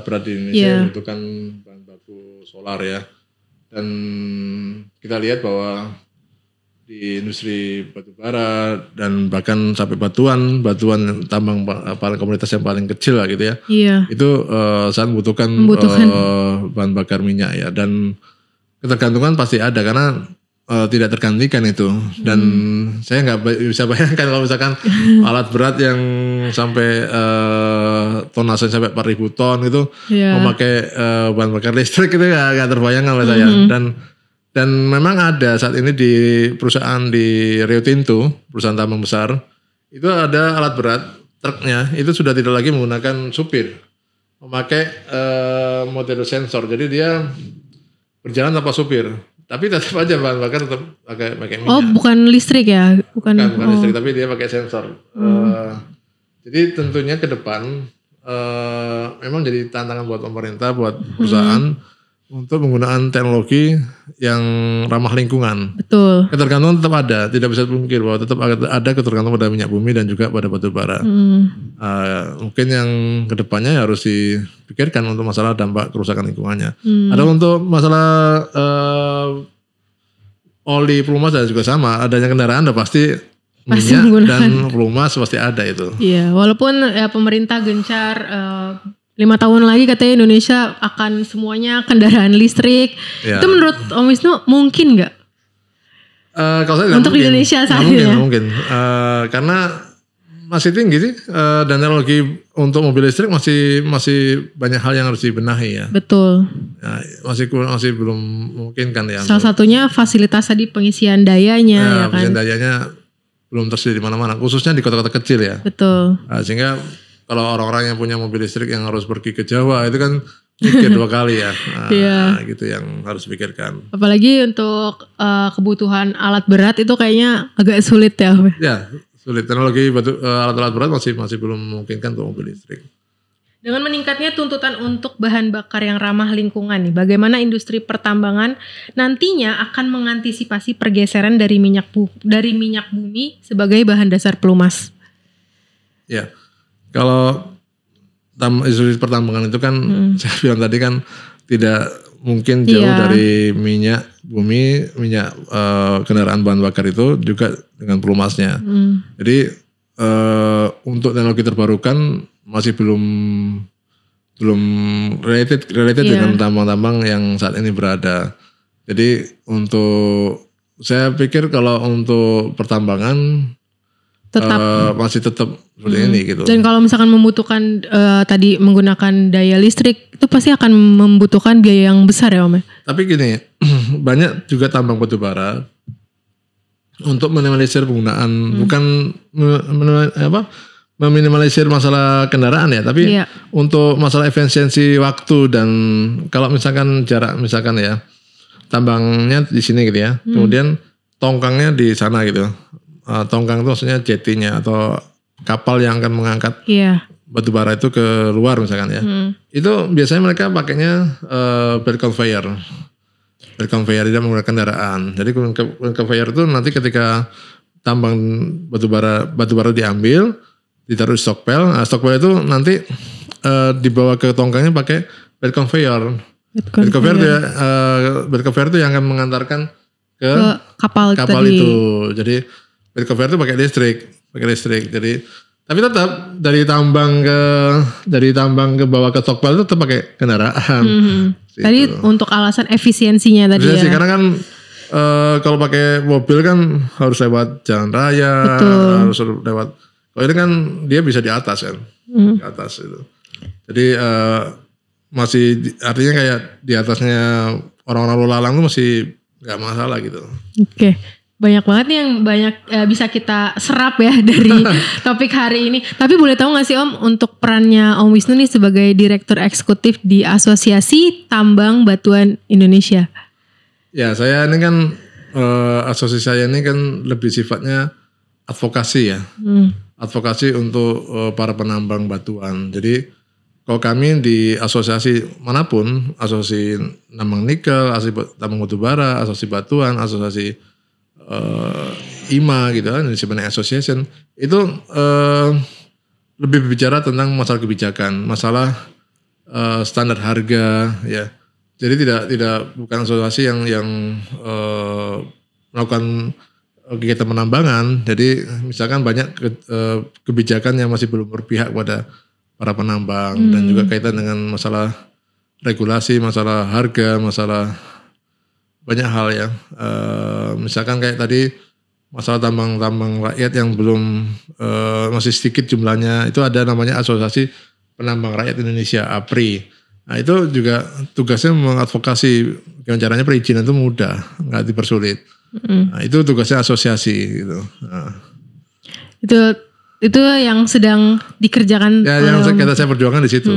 berat di Indonesia yang membutuhkan bahan baku solar ya, dan kita lihat bahwa di industri batubara dan bahkan sampai batuan tambang komunitas yang paling kecil lah gitu ya, itu sangat membutuhkan bahan bakar minyak ya, dan ketergantungan pasti ada karena tidak tergantikan itu. Dan saya nggak bisa bayangkan kalau misalkan alat berat yang sampai tonase sampai 4.000 ton itu memakai bahan bakar listrik, itu nggak terbayangkan oleh saya. Dan memang ada saat ini di perusahaan di Rio Tinto, perusahaan tambang besar, itu ada alat berat truknya itu sudah tidak lagi menggunakan supir, memakai model sensor. Jadi dia berjalan tanpa supir. Tapi tetap aja bahan bakar tetap pakai minyak. Oh, bukan listrik ya? Bukan listrik, tapi dia pakai sensor. Jadi tentunya ke depan memang jadi tantangan buat pemerintah, buat perusahaan untuk penggunaan teknologi yang ramah lingkungan. Betul. Ketergantungan tetap ada, tidak bisa dipungkir bahwa tetap ada ketergantungan pada minyak bumi dan juga pada batu bara. Mungkin yang kedepannya harus dipikirkan untuk masalah dampak kerusakan lingkungannya. Ada untuk masalah oli pelumas juga sama, adanya kendaraan udah pasti minyak dan pelumas pasti ada itu. Iya, walaupun ya pemerintah gencar 5 tahun lagi katanya Indonesia akan semuanya kendaraan listrik. Ya. Itu menurut Om Wisnu mungkin nggak? Kalau saya untuk mungkin. Indonesia saat ini ya? Mungkin. Karena masih tinggi sih dan teknologi untuk mobil listrik masih banyak hal yang harus dibenahi ya. Betul. Ya, masih belum mungkin kan ya. Salah satunya fasilitas tadi pengisian dayanya ya kan. Pengisian dayanya belum tersedia di mana-mana, khususnya di kota-kota kecil ya. Betul. Sehingga kalau orang-orang yang punya mobil listrik yang harus pergi ke Jawa itu kan mikir 2 kali ya. Gitu yang harus pikirkan. Apalagi untuk kebutuhan alat berat itu kayaknya agak sulit ya. Ya, sulit. Teknologi alat-alat berat masih belum memungkinkan untuk mobil listrik. Dengan meningkatnya tuntutan untuk bahan bakar yang ramah lingkungan nih, bagaimana industri pertambangan nantinya akan mengantisipasi pergeseran dari minyak bumi sebagai bahan dasar pelumas? Ya. Kalau industri pertambangan itu kan saya bilang tadi kan tidak mungkin jauh dari minyak bumi, minyak kendaraan bahan bakar itu juga dengan pelumasnya. Jadi untuk teknologi terbarukan masih belum related dengan tambang-tambang yang saat ini berada. Jadi saya pikir kalau untuk pertambangan masih tetap seperti ini gitu. Dan kalau misalkan membutuhkan tadi menggunakan daya listrik itu pasti akan membutuhkan biaya yang besar ya Om. Tapi gini, banyak juga tambang batu bara untuk meminimalisir penggunaan bukan meminimalisir masalah kendaraan ya, tapi untuk masalah efisiensi waktu dan kalau misalkan jarak misalkan ya tambangnya di sini gitu ya, kemudian tongkangnya di sana gitu. Tongkang itu maksudnya jetinya atau kapal yang akan mengangkat batu bara itu ke luar misalkan ya. Itu biasanya mereka pakainya belt conveyor. Belt conveyor tidak menggunakan kendaraan. Jadi belt conveyor itu nanti ketika tambang batu bara diambil, ditaruh di stockpile. Nah, stockpile itu nanti dibawa ke tongkangnya pakai belt conveyor. Belt conveyor itu yang akan mengantarkan ke kapal itu. Jadi belt conveyor itu pakai listrik. Jadi tapi tetap dari tambang ke bawah ke stockpile itu tetap pakai kendaraan. Gitu. Tadi untuk alasan efisiensinya tadi ya. Karena kan kalau pakai mobil kan harus lewat jalan raya, harus lewat. Kalau ini kan dia bisa di atas kan, di atas itu. Jadi masih artinya kayak di atasnya orang-orang lalu lalang itu masih nggak masalah gitu. Oke. Banyak banget nih yang bisa kita serap ya dari topik hari ini. Tapi boleh tahu gak sih Om untuk perannya Om Wisnu nih sebagai Direktur Eksekutif di Asosiasi Tambang Batuan Indonesia? Ya saya ini kan asosiasi saya ini kan lebih sifatnya advokasi ya. Advokasi untuk para penambang batuan. Jadi kalau kami di asosiasi manapun, asosiasi tambang nikel, asosiasi tambang batu bara, asosiasi batuan, asosiasi IMA gitu kan, Indonesian Mining Association itu lebih berbicara tentang masalah kebijakan, masalah standar harga ya. Jadi tidak bukan asosiasi yang melakukan kegiatan penambangan. Jadi misalkan banyak kebijakan yang masih belum berpihak pada para penambang dan juga kaitan dengan masalah regulasi, masalah harga, masalah banyak hal ya, misalkan kayak tadi masalah tambang-tambang rakyat yang belum masih sedikit jumlahnya, itu ada namanya Asosiasi Penambang Rakyat Indonesia APRI. Nah itu juga tugasnya mengadvokasi dengan caranya perizinan itu mudah, nggak dipersulit. Nah, itu tugasnya asosiasi gitu. Nah. Itu yang sedang dikerjakan. Ya, yang saya perjuangkan di situ.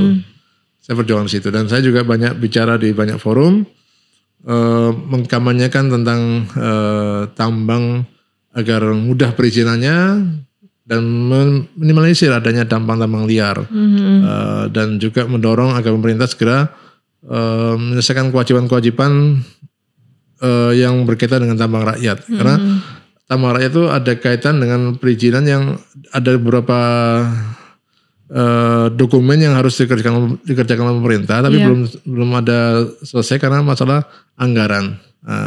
Saya perjuangkan di situ dan saya juga banyak bicara di banyak forum. Mengkampanyekan tentang tambang agar mudah perizinannya dan meminimalisir adanya tambang-tambang liar dan juga mendorong agar pemerintah segera menyelesaikan kewajiban-kewajiban yang berkaitan dengan tambang rakyat. Karena tambang rakyat itu ada kaitan dengan perizinan yang ada beberapa dokumen yang harus dikerjakan oleh pemerintah, tapi belum ada selesai karena masalah anggaran.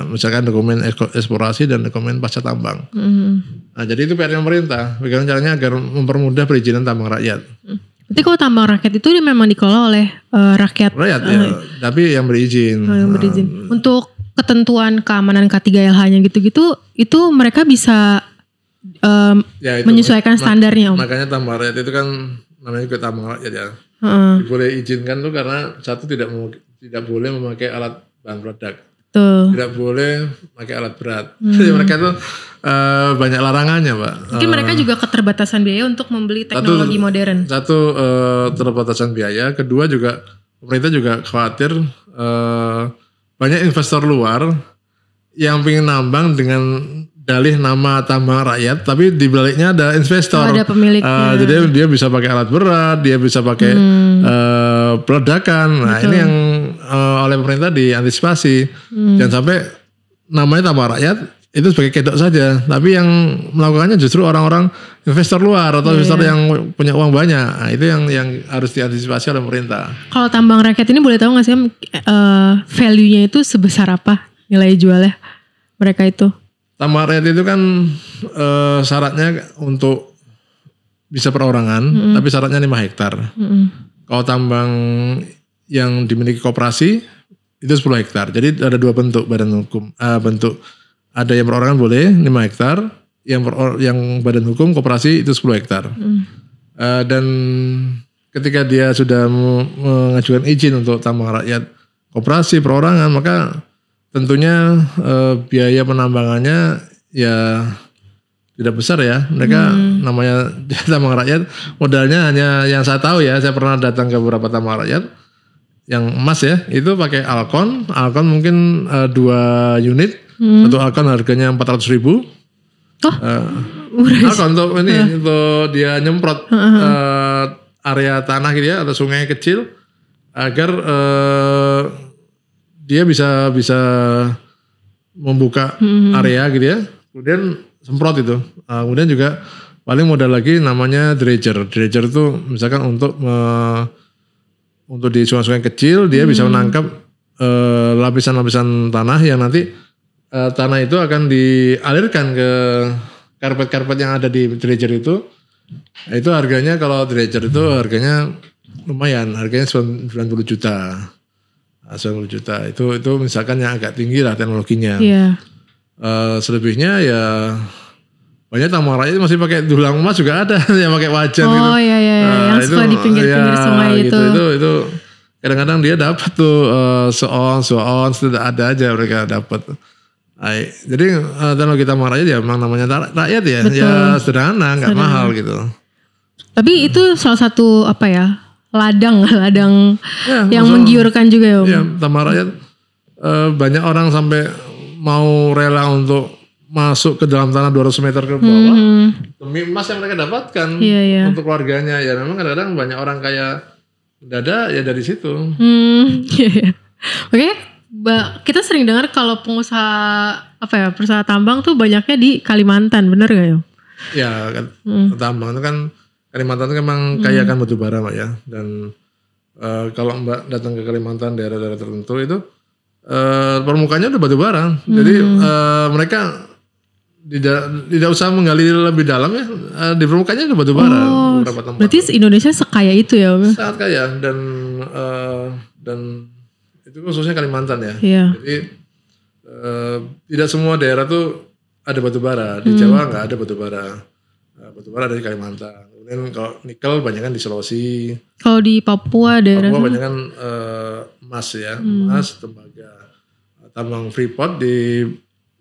Misalkan dokumen eksplorasi dan dokumen pasca tambang. Nah, jadi itu PR pemerintah. Bagaimana caranya agar mempermudah perizinan tambang rakyat. Berarti kalau tambang rakyat itu dia memang dikelola oleh rakyat. Rakyat ya, tapi yang berizin. Yang berizin. Untuk ketentuan keamanan K3LH-nya gitu-gitu, itu mereka bisa itu, menyesuaikan standarnya. Makanya tambang rakyat itu kan namanya juga tambang rakyat ya. Boleh izinkan tuh karena satu tidak boleh memakai alat bahan peledak. Tidak boleh pakai alat berat. Jadi mereka tuh banyak larangannya, Pak. Mungkin mereka juga keterbatasan biaya untuk membeli teknologi modern. Satu keterbatasan biaya, kedua juga pemerintah juga khawatir banyak investor luar yang ingin nambang dengan dalih nama tambang rakyat, tapi di baliknya ada investor. Ada pemiliknya. Jadi dia bisa pakai alat berat, dia bisa pakai peledakan. Nah, ini yang oleh pemerintah diantisipasi. Jangan sampai namanya tambang rakyat itu sebagai kedok saja, tapi yang melakukannya justru orang-orang investor luar atau investor yang punya uang banyak. Nah, itu yang harus diantisipasi oleh pemerintah. Kalau tambang rakyat ini boleh tahu nggak sih value-nya itu sebesar apa nilai jualnya mereka itu? Tambang rakyat itu kan syaratnya untuk bisa perorangan, tapi syaratnya 5 hektar. Kalau tambang yang dimiliki koperasi itu 10 hektar. Jadi ada 2 bentuk badan hukum. Bentuk ada yang perorangan boleh 5 hektar, yang badan hukum koperasi itu 10 hektar. Dan ketika dia sudah mengajukan izin untuk tambang rakyat koperasi perorangan, maka tentunya biaya penambangannya ya tidak besar ya. Mereka namanya tambang rakyat, modalnya hanya yang saya tahu ya, saya pernah datang ke beberapa tambang rakyat yang emas ya, itu pakai Alkon mungkin 2 unit, satu Alkon harganya 400.000. Alkon untuk ini untuk dia nyemprot area tanah gitu ya atau sungai kecil agar dia bisa membuka area gitu ya, kemudian semprot itu. Kemudian juga paling modal lagi namanya dredger. Dredger itu misalkan untuk di sungai-sungai kecil dia bisa menangkap lapisan-lapisan tanah yang nanti tanah itu akan dialirkan ke karpet-karpet yang ada di dredger itu. Nah, itu harganya kalau dredger itu harganya lumayan, harganya 90 juta. 90 juta itu misalkan yang agak tinggi lah teknologinya. Selebihnya ya banyak tambang rakyat masih pakai dulang emas juga ada yang pakai wajan gitu. Oh iya yang suka di pinggir-pinggir sungai itu. Itu kadang-kadang dia dapat tuh so-on tidak ada aja mereka dapat. Jadi teknologi tambang rakyat ya memang namanya rakyat ya. Betul. Ya sederhana, nggak mahal gitu. Tapi itu salah satu ladang yang menggiurkan juga ya Om. Iya, tambang rakyat banyak orang sampai mau rela untuk masuk ke dalam tanah 200 meter ke bawah demi emas yang mereka dapatkan untuk keluarganya. Ya memang kadang-kadang banyak orang kaya dada ya dari situ. Oke, kita sering dengar kalau pengusaha perusahaan tambang tuh banyaknya di Kalimantan, bener gak ya? Ya kan, tambang itu kan Kalimantan itu memang kaya akan batu bara Mbak ya. Dan kalau Mbak datang ke Kalimantan daerah-daerah tertentu itu permukaannya udah batu bara. Jadi mereka tidak usah menggali lebih dalam ya. Di permukaannya udah batu bara. Beberapa tempat. Berarti Indonesia sekaya itu ya Om? Sangat kaya dan itu khususnya Kalimantan ya. Jadi tidak semua daerah tuh ada batu bara. Di Jawa nggak ada batu bara. Batu bara dari Kalimantan. Kemudian kalau nikel banyak kan di Sulawesi. Kalau di Papua daerah? Papua banyak kan emas ya, emas, tembaga. Tambang Freeport di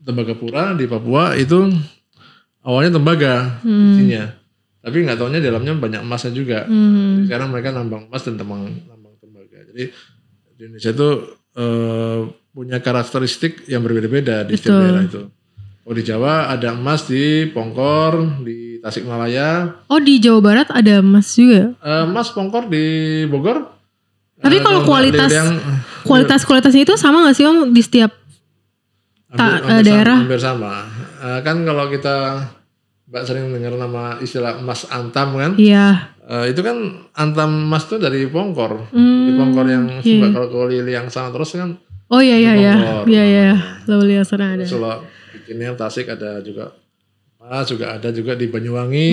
Tembagapura di Papua itu awalnya tembaga isinya. Tapi nggak taunya dalamnya banyak emasnya juga. Jadi sekarang mereka nambang emas dan nambang tembaga. Jadi di Indonesia itu punya karakteristik yang berbeda-beda di setiap daerah itu. Oh di Jawa ada emas di Pongkor, di Tasikmalaya. Oh di Jawa Barat ada emas juga? Emas Pongkor di Bogor, Tapi kalau kualitasnya itu sama nggak sih Om di setiap daerah? Hampir sama. Kan kalau kita Mbak sering dengar nama istilah emas antam kan? Iya. Itu kan antam emas tuh dari Pongkor. Di Pongkor yang kalau Lili yang sana terus kan. Oh iya. Lalu sana ada. Solo bikinnya Tasik ada juga. Juga ada juga di Banyuwangi.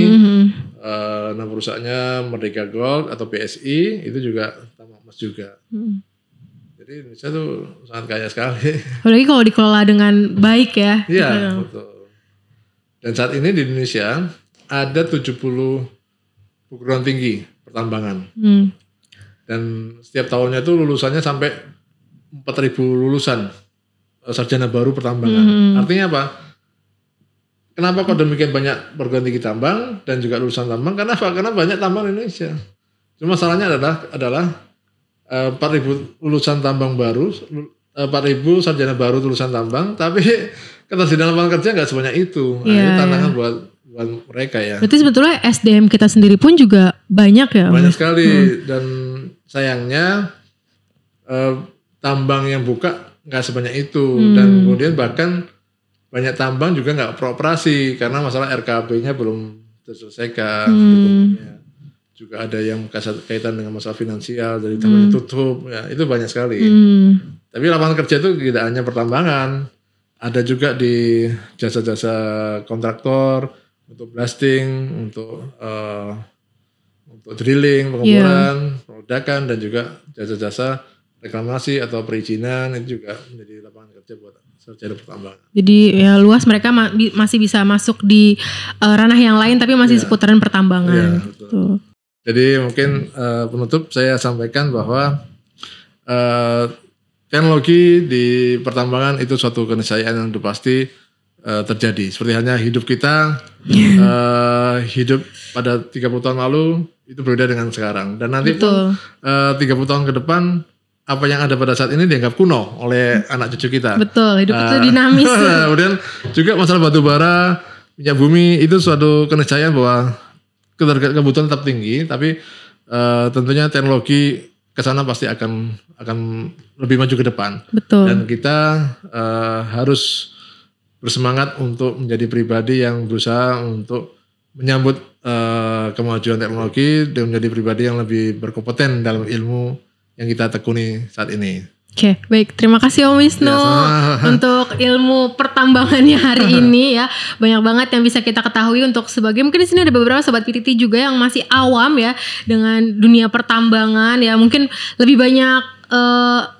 Nama perusahaannya Merdeka Gold atau PSI itu juga tambang emas juga. Jadi Indonesia tuh sangat kaya sekali. Apalagi kalau dikelola dengan baik ya. Iya betul. Dan saat ini di Indonesia ada 70 perguruan tinggi pertambangan. Dan setiap tahunnya tuh lulusannya sampai 4.000 lulusan sarjana baru pertambangan. Artinya apa? Kenapa kok demikian banyak perguruan tinggi tambang dan juga lulusan tambang? Kenapa? Karena banyak tambang di Indonesia. Cuma masalahnya adalah 4.000 lulusan tambang baru, 4.000 sarjana baru lulusan tambang, tapi ketersediaan lapangan kerja nggak sebanyak itu. Itu tantangan buat mereka ya. Berarti sebetulnya SDM kita sendiri pun juga banyak ya? Banyak sekali dan sayangnya tambang yang buka nggak sebanyak itu dan kemudian bahkan banyak tambang juga nggak beroperasi karena masalah RKP-nya belum terselesaikan. Juga ada yang kaitan dengan masalah finansial dari tambang tutup, ya itu banyak sekali. Tapi lapangan kerja itu tidak hanya pertambangan, ada juga di jasa-jasa kontraktor untuk blasting, untuk drilling, pengeboran, peledakan dan juga jasa-jasa reklamasi atau perizinan itu juga menjadi lapangan kerja buat sarjana pertambangan. Jadi ya luas mereka masih bisa masuk di ranah yang lain tapi masih seputaran pertambangan. Ya, betul. Jadi mungkin penutup saya sampaikan bahwa teknologi di pertambangan itu suatu keniscayaan yang udah pasti terjadi. Seperti halnya hidup kita, hidup pada 30 tahun lalu itu berbeda dengan sekarang. Dan nanti pun 30 tahun ke depan apa yang ada pada saat ini dianggap kuno oleh anak cucu kita. Betul, hidup itu dinamis. Kemudian juga masalah batu bara, minyak bumi itu suatu keniscayaan bahwa kebutuhan tetap tinggi, tapi tentunya teknologi ke sana pasti akan lebih maju ke depan. Betul. Dan kita harus bersemangat untuk menjadi pribadi yang berusaha untuk menyambut kemajuan teknologi dan menjadi pribadi yang lebih berkompeten dalam ilmu yang kita tekuni saat ini. Oke, baik. Terima kasih Om Wisnu untuk ilmu pertambangannya hari ini ya. Banyak banget yang bisa kita ketahui untuk sebagai mungkin di sini ada beberapa sobat PTT juga yang masih awam ya dengan dunia pertambangan ya. Mungkin lebih banyak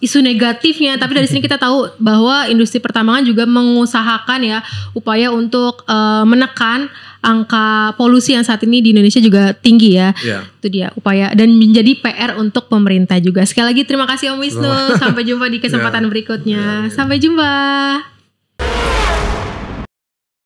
isu negatifnya, tapi dari sini kita tahu bahwa industri pertambangan juga mengusahakan ya upaya untuk menekan angka polusi yang saat ini di Indonesia juga tinggi ya. Itu dia upaya dan menjadi PR untuk pemerintah juga. Sekali lagi terima kasih Om Wisnu. Sampai jumpa di kesempatan berikutnya. Sampai jumpa.